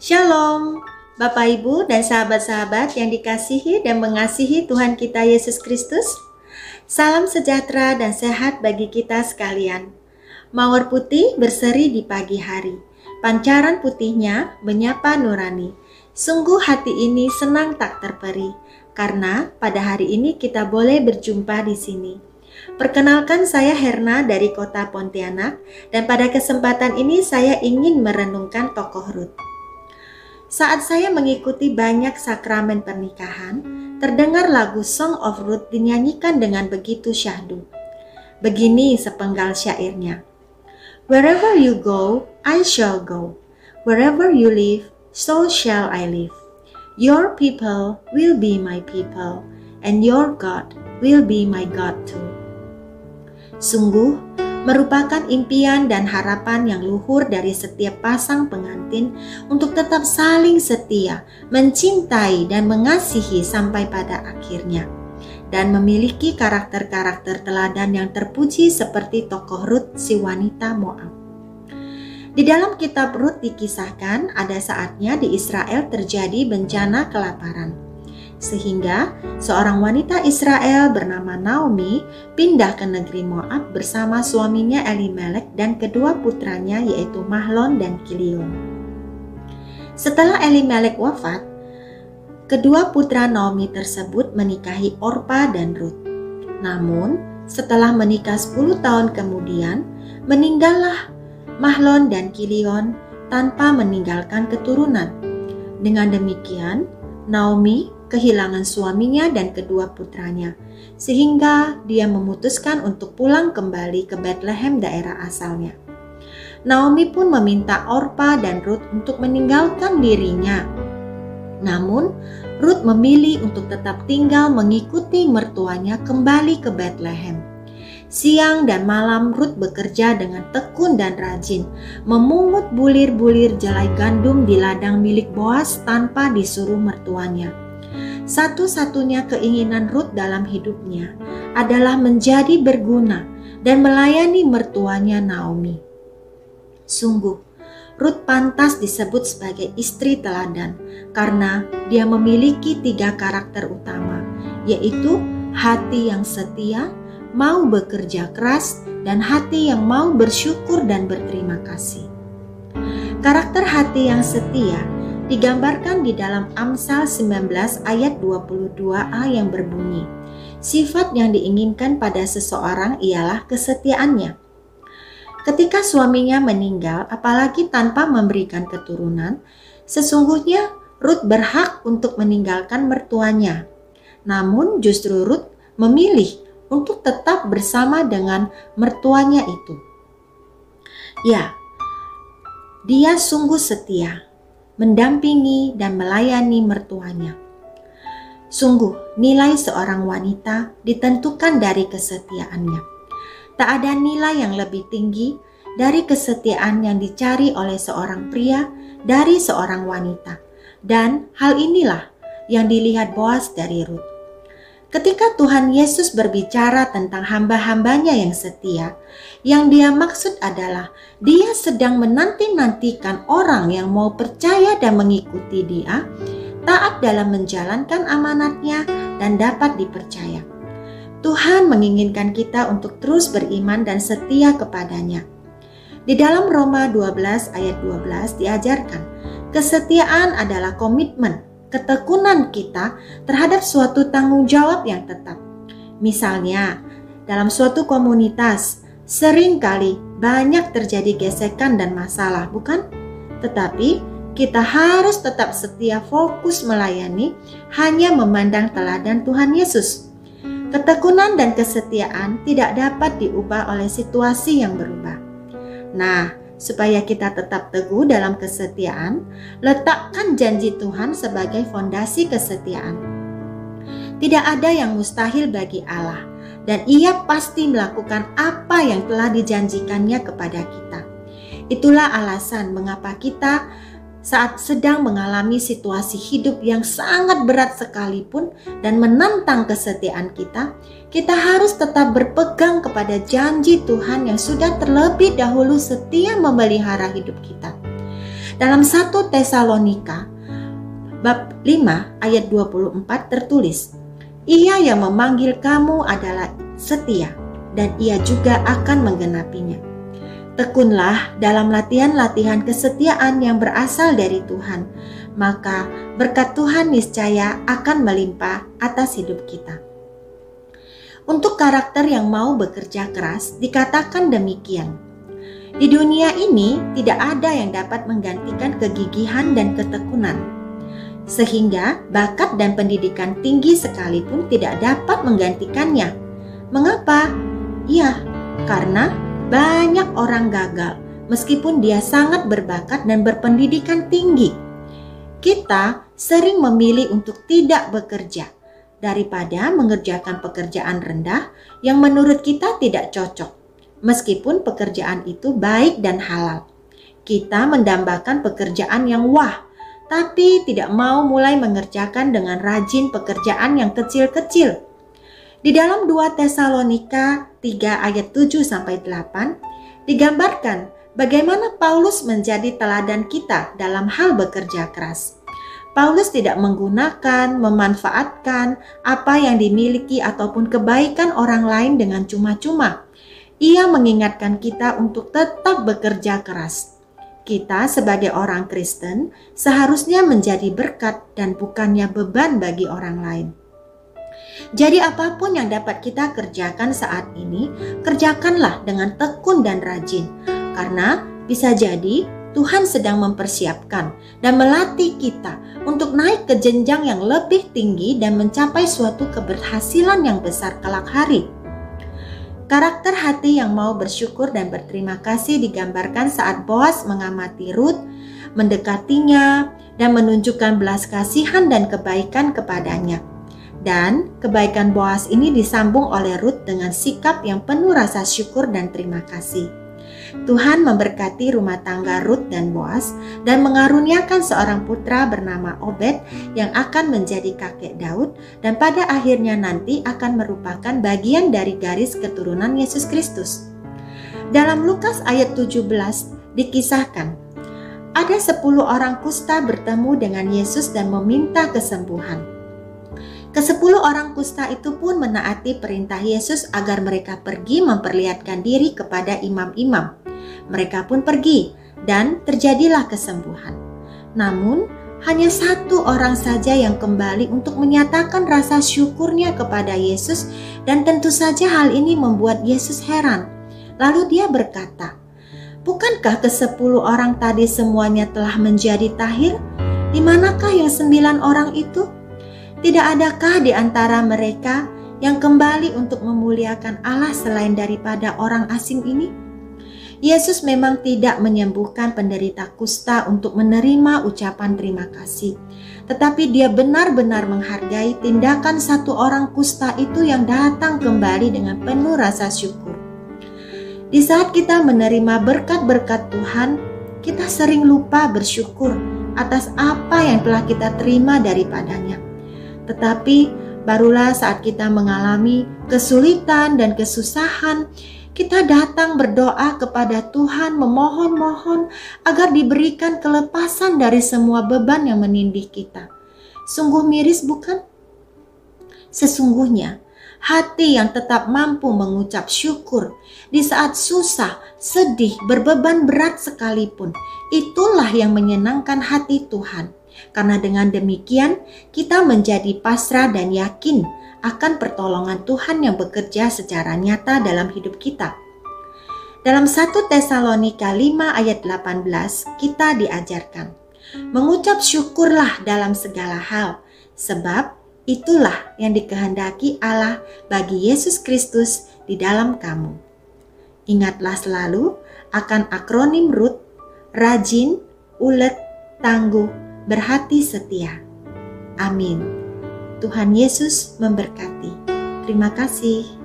Shalom, Bapak Ibu dan sahabat-sahabat yang dikasihi dan mengasihi Tuhan kita Yesus Kristus. Salam sejahtera dan sehat bagi kita sekalian. Mawar putih berseri di pagi hari. Pancaran putihnya menyapa nurani. Sungguh hati ini senang tak terperi, karena pada hari ini kita boleh berjumpa di sini. Perkenalkan, saya Herna dari kota Pontianak, dan pada kesempatan ini saya ingin merenungkan tokoh Rut. Saat saya mengikuti banyak sakramen pernikahan, terdengar lagu Song of Ruth dinyanyikan dengan begitu syahdu. Begini sepenggal syairnya. Wherever you go, I shall go. Wherever you live, so shall I live. Your people will be my people, and your God will be my God too. Sungguh, merupakan impian dan harapan yang luhur dari setiap pasang pengantin untuk tetap saling setia, mencintai dan mengasihi sampai pada akhirnya, dan memiliki karakter-karakter teladan yang terpuji seperti tokoh Rut si wanita Moab. Di dalam kitab Rut dikisahkan ada saatnya di Israel terjadi bencana kelaparan. Sehingga seorang wanita Israel bernama Naomi pindah ke negeri Moab bersama suaminya Elimelek dan kedua putranya yaitu Mahlon dan Kilion. Setelah Elimelek wafat, kedua putra Naomi tersebut menikahi Orpa dan Rut. Namun setelah menikah 10 tahun kemudian, meninggallah Mahlon dan Kilion tanpa meninggalkan keturunan. Dengan demikian, Naomi kehilangan suaminya dan kedua putranya, sehingga dia memutuskan untuk pulang kembali ke Bethlehem daerah asalnya. Naomi pun meminta Orpa dan Rut untuk meninggalkan dirinya. Namun, Rut memilih untuk tetap tinggal mengikuti mertuanya kembali ke Bethlehem. Siang dan malam Rut bekerja dengan tekun dan rajin, memungut bulir-bulir jelai gandum di ladang milik Boas tanpa disuruh mertuanya. Satu-satunya keinginan Rut dalam hidupnya adalah menjadi berguna dan melayani mertuanya Naomi. Sungguh, Rut pantas disebut sebagai istri teladan karena dia memiliki 3 karakter utama, yaitu hati yang setia, mau bekerja keras, dan hati yang mau bersyukur dan berterima kasih. Karakter hati yang setia digambarkan di dalam Amsal 19 ayat 22a yang berbunyi, sifat yang diinginkan pada seseorang ialah kesetiaannya. Ketika suaminya meninggal, apalagi tanpa memberikan keturunan, sesungguhnya Rut berhak untuk meninggalkan mertuanya. Namun justru Rut memilih untuk tetap bersama dengan mertuanya itu. Ya, dia sungguh setia, mendampingi dan melayani mertuanya. Sungguh, nilai seorang wanita ditentukan dari kesetiaannya. Tak ada nilai yang lebih tinggi dari kesetiaan yang dicari oleh seorang pria dari seorang wanita. Dan hal inilah yang dilihat Boas dari Rut. Ketika Tuhan Yesus berbicara tentang hamba-hambanya yang setia, yang dia maksud adalah dia sedang menanti-nantikan orang yang mau percaya dan mengikuti dia, taat dalam menjalankan amanatnya dan dapat dipercaya. Tuhan menginginkan kita untuk terus beriman dan setia kepadanya. Di dalam Roma 12 ayat 12 diajarkan, kesetiaan adalah komitmen, ketekunan kita terhadap suatu tanggung jawab yang tetap. Misalnya, dalam suatu komunitas, seringkali banyak terjadi gesekan dan masalah, bukan? Tetapi kita harus tetap setia fokus melayani, hanya memandang teladan Tuhan Yesus. Ketekunan dan kesetiaan tidak dapat diubah oleh situasi yang berubah. Nah, supaya kita tetap teguh dalam kesetiaan, letakkan janji Tuhan sebagai fondasi kesetiaan. Tidak ada yang mustahil bagi Allah, dan Ia pasti melakukan apa yang telah dijanjikannya kepada kita. Itulah alasan mengapa kita saat sedang mengalami situasi hidup yang sangat berat sekalipun dan menantang kesetiaan kita harus tetap berpegang kepada janji Tuhan yang sudah terlebih dahulu setia memelihara hidup kita. Dalam 1 Tesalonika bab 5 ayat 24 tertulis, "Ia yang memanggil kamu adalah setia, dan ia juga akan menggenapinya." Tekunlah dalam latihan-latihan kesetiaan yang berasal dari Tuhan, maka berkat Tuhan niscaya akan melimpah atas hidup kita. Untuk karakter yang mau bekerja keras, dikatakan demikian, "Di dunia ini tidak ada yang dapat menggantikan kegigihan dan ketekunan, sehingga bakat dan pendidikan tinggi sekalipun tidak dapat menggantikannya." Mengapa? Ya, karena banyak orang gagal meskipun dia sangat berbakat dan berpendidikan tinggi. Kita sering memilih untuk tidak bekerja daripada mengerjakan pekerjaan rendah yang menurut kita tidak cocok, meskipun pekerjaan itu baik dan halal. Kita mendambakan pekerjaan yang wah, tapi tidak mau mulai mengerjakan dengan rajin pekerjaan yang kecil-kecil. Di dalam 2 Tesalonika 3 ayat 7-8 digambarkan bagaimana Paulus menjadi teladan kita dalam hal bekerja keras. Paulus tidak menggunakan, memanfaatkan apa yang dimiliki ataupun kebaikan orang lain dengan cuma-cuma. Ia mengingatkan kita untuk tetap bekerja keras. Kita sebagai orang Kristen seharusnya menjadi berkat dan bukannya beban bagi orang lain. Jadi apapun yang dapat kita kerjakan saat ini, kerjakanlah dengan tekun dan rajin. Karena bisa jadi Tuhan sedang mempersiapkan dan melatih kita untuk naik ke jenjang yang lebih tinggi dan mencapai suatu keberhasilan yang besar kelak hari. Karakter hati yang mau bersyukur dan berterima kasih digambarkan saat Boas mengamati Rut, mendekatinya, dan menunjukkan belas kasihan dan kebaikan kepadanya. Dan kebaikan Boas ini disambung oleh Rut dengan sikap yang penuh rasa syukur dan terima kasih. Tuhan memberkati rumah tangga Rut dan Boas dan mengaruniakan seorang putra bernama Obed yang akan menjadi kakek Daud dan pada akhirnya nanti akan merupakan bagian dari garis keturunan Yesus Kristus. Dalam Lukas ayat 17 dikisahkan, ada 10 orang kusta bertemu dengan Yesus dan meminta kesembuhan. Ke-10 orang kusta itu pun menaati perintah Yesus agar mereka pergi memperlihatkan diri kepada imam-imam. Mereka pun pergi dan terjadilah kesembuhan. Namun hanya 1 orang saja yang kembali untuk menyatakan rasa syukurnya kepada Yesus dan tentu saja hal ini membuat Yesus heran. Lalu dia berkata, "Bukankah ke-10 orang tadi semuanya telah menjadi tahir? Di manakah yang 9 orang itu? Tidak adakah di antara mereka yang kembali untuk memuliakan Allah selain daripada orang asing ini?" Yesus memang tidak menyembuhkan penderita kusta untuk menerima ucapan terima kasih. Tetapi dia benar-benar menghargai tindakan 1 orang kusta itu yang datang kembali dengan penuh rasa syukur. Di saat kita menerima berkat-berkat Tuhan, kita sering lupa bersyukur atas apa yang telah kita terima daripadanya. Tetapi barulah saat kita mengalami kesulitan dan kesusahan, kita datang berdoa kepada Tuhan memohon-mohon agar diberikan kelepasan dari semua beban yang menindih kita. Sungguh miris bukan? Sesungguhnya hati yang tetap mampu mengucap syukur di saat susah, sedih, berbeban berat sekalipun, itulah yang menyenangkan hati Tuhan. Karena dengan demikian kita menjadi pasrah dan yakin akan pertolongan Tuhan yang bekerja secara nyata dalam hidup kita. Dalam 1 Tesalonika 5 ayat 18 kita diajarkan, mengucap syukurlah dalam segala hal, sebab itulah yang dikehendaki Allah bagi Yesus Kristus di dalam kamu. Ingatlah selalu akan akronim RUT, rajin, ulet, tangguh, berhati setia. Amin. Tuhan Yesus memberkati. Terima kasih.